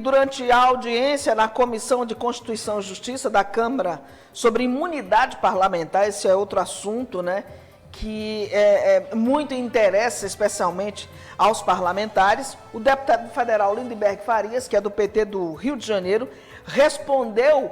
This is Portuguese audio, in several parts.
Durante a audiência na Comissão de Constituição e Justiça da Câmara sobre imunidade parlamentar, esse é outro assunto, né, que muito interessa especialmente aos parlamentares, o deputado federal Lindenberg Farias, que é do PT do Rio de Janeiro, respondeu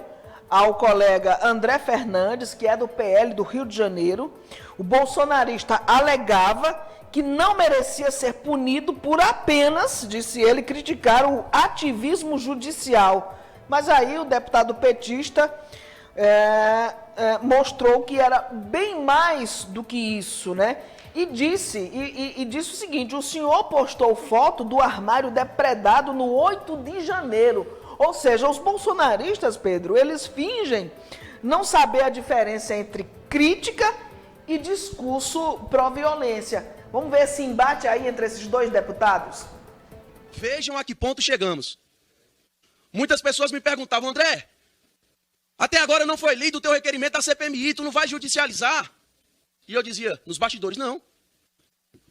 ao colega André Fernandes, que é do PL do Rio de Janeiro. O bolsonarista alegava que não merecia ser punido por apenas, disse ele, criticar o ativismo judicial. Mas aí o deputado petista mostrou que era bem mais do que isso, né? E disse o seguinte: o senhor postou foto do armário depredado no 8 de janeiro. Ou seja, os bolsonaristas, Pedro, eles fingem não saber a diferença entre crítica e discurso pró-violência. Vamos ver esse embate aí entre esses dois deputados? Vejam a que ponto chegamos. Muitas pessoas me perguntavam: André, até agora não foi lido o teu requerimento da CPMI, tu não vai judicializar? E eu dizia, nos bastidores, não.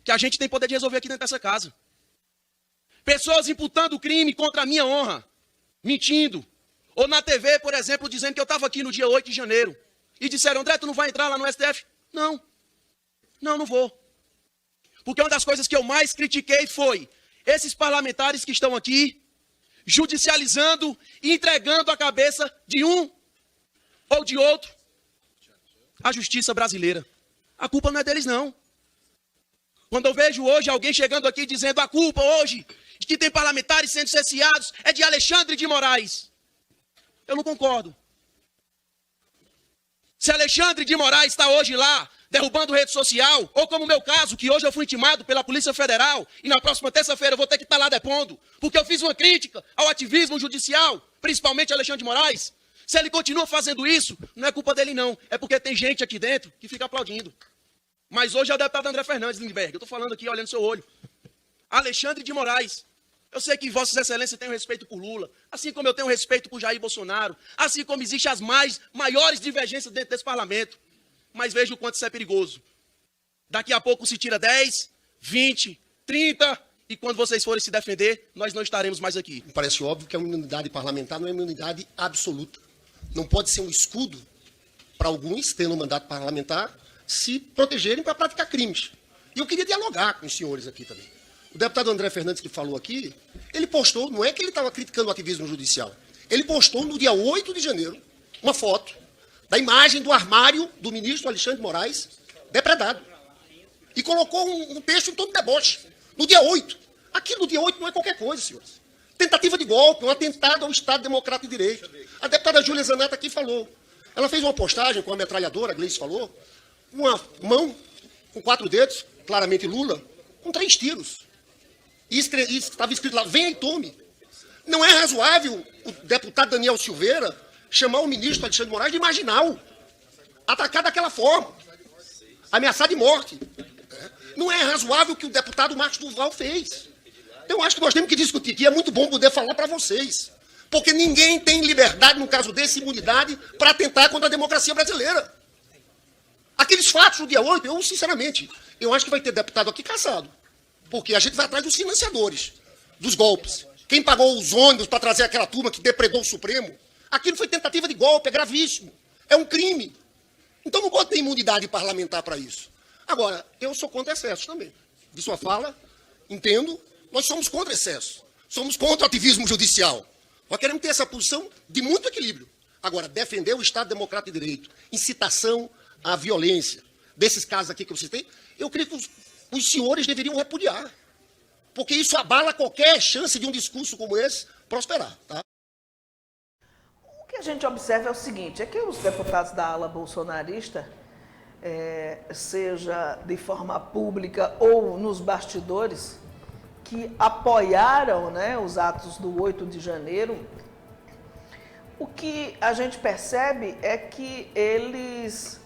Que a gente tem poder de resolver aqui dentro dessa casa. Pessoas imputando crime contra a minha honra, mentindo. Ou na TV, por exemplo, dizendo que eu estava aqui no dia 8 de janeiro. E disseram: André, tu não vai entrar lá no STF? Não. Não vou. Porque uma das coisas que eu mais critiquei foi esses parlamentares que estão aqui judicializando e entregando a cabeça de um ou de outro à justiça brasileira. A culpa não é deles, não. Quando eu vejo hoje alguém chegando aqui dizendo a culpa hoje de que tem parlamentares sendo cerceados é de Alexandre de Moraes, eu não concordo. Se Alexandre de Moraes está hoje lá derrubando rede social, ou como o meu caso, que hoje eu fui intimado pela Polícia Federal e na próxima terça-feira eu vou ter que estar lá depondo, porque eu fiz uma crítica ao ativismo judicial, principalmente Alexandre de Moraes. Se ele continua fazendo isso, não é culpa dele não, é porque tem gente aqui dentro que fica aplaudindo. Mas hoje é o deputado André Fernandes, Lindenberg, eu estou falando aqui olhando no seu olho. Alexandre de Moraes. Eu sei que Vossas Excelências têm um respeito por Lula, assim como eu tenho um respeito por Jair Bolsonaro, assim como existem as maiores divergências dentro desse parlamento. Mas veja o quanto isso é perigoso. Daqui a pouco se tira 10, 20, 30, e quando vocês forem se defender, nós não estaremos mais aqui. Parece óbvio que a imunidade parlamentar não é imunidade absoluta. Não pode ser um escudo para alguns, tendo um mandato parlamentar, se protegerem para praticar crimes. E eu queria dialogar com os senhores aqui também. O deputado André Fernandes, que falou aqui, ele postou, não é que ele estava criticando o ativismo judicial, ele postou no dia 8 de janeiro uma foto da imagem do armário do ministro Alexandre de Moraes depredado. E colocou um texto em todo deboche. No dia 8. Aquilo no dia 8 não é qualquer coisa, senhores. Tentativa de golpe, um atentado ao Estado Democrático de Direito. A deputada Júlia Zanetta aqui falou. Ela fez uma postagem com a metralhadora, a Gleice falou, uma mão com 4 dedos, claramente Lula, com 3 tiros. E estava escrito lá: venha e tome. Não é razoável o deputado Daniel Silveira chamar o ministro Alexandre de Moraes de marginal, atacar daquela forma, ameaçar de morte. Não é razoável o que o deputado Marcos Duval fez. Eu acho que nós temos que discutir aqui, é muito bom poder falar para vocês, porque ninguém tem liberdade, no caso desse, imunidade, para atentar contra a democracia brasileira. Aqueles fatos do dia 8, eu, sinceramente, eu acho que vai ter deputado aqui caçado, porque a gente vai atrás dos financiadores, dos golpes. Quem pagou os ônibus para trazer aquela turma que depredou o Supremo? Aquilo foi tentativa de golpe, é gravíssimo. É um crime. Então não pode ter imunidade parlamentar para isso. Agora, eu sou contra excessos também. De sua fala, entendo, nós somos contra excessos. Somos contra o ativismo judicial. Nós queremos ter essa posição de muito equilíbrio. Agora, defender o Estado Democrático de Direito, incitação à violência, desses casos aqui que eu citei, eu creio que os senhores deveriam repudiar. Porque isso abala qualquer chance de um discurso como esse prosperar, tá? O que a gente observa é o seguinte, é que os deputados da ala bolsonarista, seja de forma pública ou nos bastidores, que apoiaram, né, os atos do 8 de janeiro, o que a gente percebe é que eles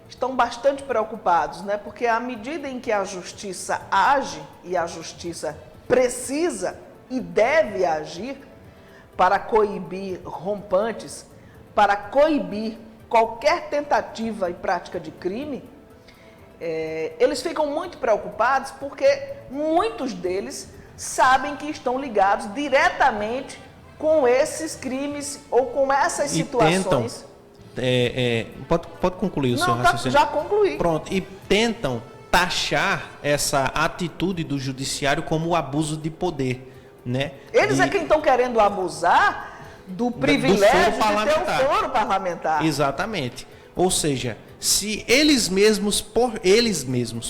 estão bastante preocupados, né, porque à medida em que a justiça age, e a justiça precisa e deve agir, para coibir rompantes, para coibir qualquer tentativa e prática de crime, eles ficam muito preocupados porque muitos deles sabem que estão ligados diretamente com esses crimes ou com essas situações. Pode concluir o seu Não, raciocínio? já concluí. Pronto, e tentam taxar essa atitude do judiciário como abuso de poder, né? Eles é quem estão querendo abusar do privilégio de ter um foro parlamentar. Exatamente. Ou seja, se eles mesmos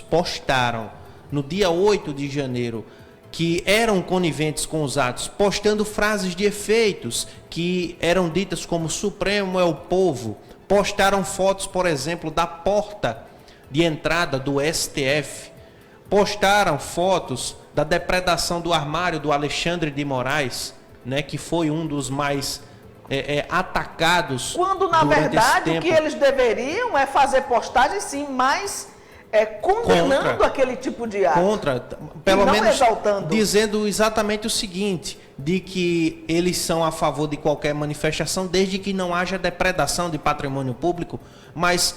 postaram no dia 8 de janeiro que eram coniventes com os atos, postando frases de efeitos que eram ditas como Supremo é o povo, postaram fotos, por exemplo, da porta de entrada do STF, postaram fotos da depredação do armário do Alexandre de Moraes, né, que foi um dos mais atacados. Quando, na verdade, o que eles deveriam é fazer postagem, sim, mas condenando aquele tipo de ato. Pelo menos exaltando. Dizendo exatamente o seguinte, de que eles são a favor de qualquer manifestação, desde que não haja depredação de patrimônio público, mas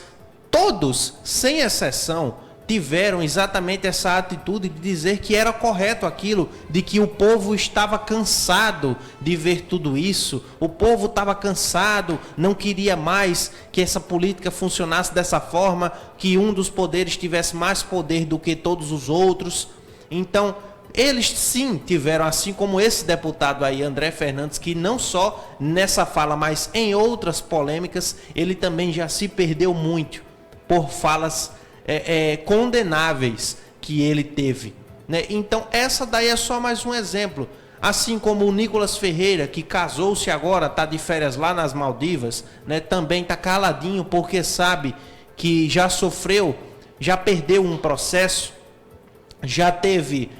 todos, sem exceção, tiveram exatamente essa atitude de dizer que era correto aquilo, de que o povo estava cansado de ver tudo isso, o povo estava cansado, não queria mais que essa política funcionasse dessa forma, que um dos poderes tivesse mais poder do que todos os outros. Então, eles sim tiveram, assim como esse deputado aí, André Fernandes, que não só nessa fala, mas em outras polêmicas, ele também já se perdeu muito por falas condenáveis que ele teve, né? Então essa daí é só mais um exemplo, assim como o Nicolas Ferreira, que casou-se agora, está de férias lá nas Maldivas, né? Também está caladinho porque sabe que já sofreu, já perdeu um processo, já teve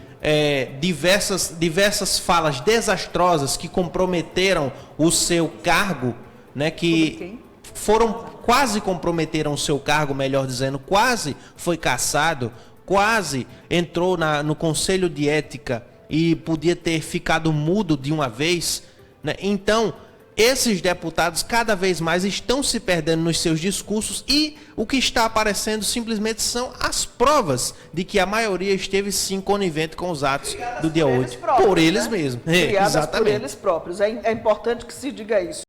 diversas falas desastrosas que comprometeram o seu cargo, né? Que quase comprometeram o seu cargo, melhor dizendo, quase foi cassado, quase entrou no Conselho de Ética e podia ter ficado mudo de uma vez, né? Então, esses deputados cada vez mais estão se perdendo nos seus discursos e o que está aparecendo simplesmente são as provas de que a maioria esteve sim conivente com os atos do dia 8. Por eles mesmos. Criadas por eles próprios. É importante que se diga isso.